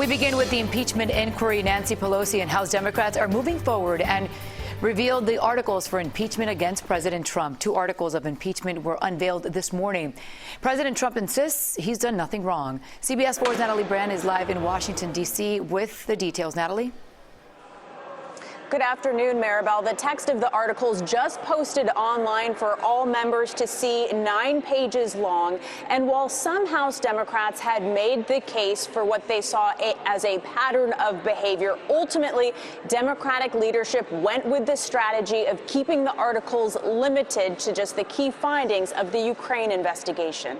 We begin with the impeachment inquiry. Nancy Pelosi and House Democrats are moving forward and revealed the articles for impeachment against President Trump. 2 articles of impeachment were unveiled this morning. President Trump insists he's done nothing wrong. CBS 4's Natalie Brand is live in Washington, D.C. with the details. Natalie? Good afternoon, Maribel. The text of the articles just posted online for all members to see, 9 pages long. And while some House Democrats had made the case for what they saw as a pattern of behavior, ultimately, Democratic leadership went with the strategy of keeping the articles limited to just the key findings of the Ukraine investigation.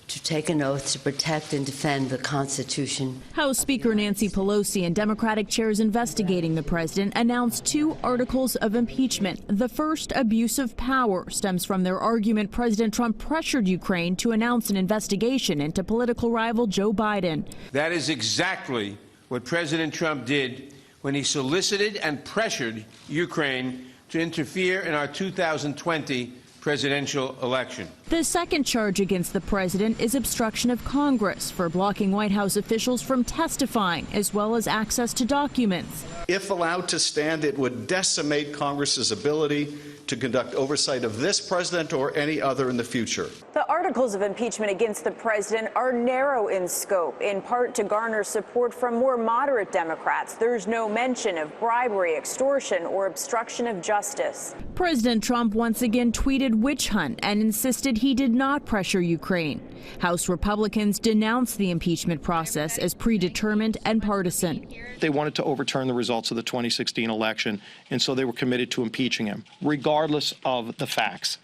To take an oath to protect and defend the Constitution. House Speaker Nancy Pelosi and Democratic chairs investigating the president announced 2 articles of impeachment. The first, abuse of power, stems from their argument President Trump pressured Ukraine to announce an investigation into political rival Joe Biden. That is exactly what President Trump did when he solicited and pressured Ukraine to interfere in our 2020 presidential election. The second charge against the president is obstruction of Congress for blocking White House officials from testifying, as well as access to documents. If allowed to stand, it would decimate Congress's ability to conduct oversight of this president or any other in the future. The articles of impeachment against the president are narrow in scope, in part to garner support from more moderate Democrats. There's no mention of bribery, extortion, or obstruction of justice. President Trump once again tweeted witch hunt and insisted he did not pressure Ukraine. House Republicans denounced the impeachment process as predetermined and partisan. They wanted to overturn the results of the 2016 election, and so they were committed to impeaching him, regardless of the facts.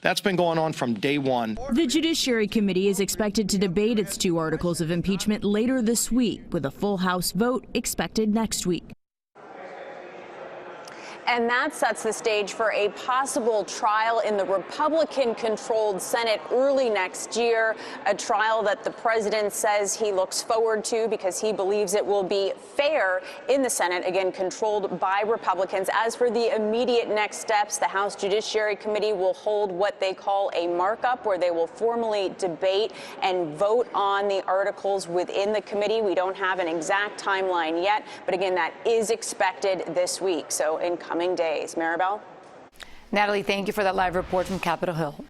That's been going on from day one. The Judiciary Committee is expected to debate its 2 articles of impeachment later this week, with a full House vote expected next week. And that sets the stage for a possible trial in the Republican-controlled Senate early next year, a trial that the president says he looks forward to because he believes it will be fair in the Senate, again, controlled by Republicans. As for the immediate next steps, the House Judiciary Committee will hold what they call a markup, where they will formally debate and vote on the articles within the committee. We don't have an exact timeline yet, but again, that is expected this week. So in coming days. Maribel? Natalie, thank you for that live report from Capitol Hill.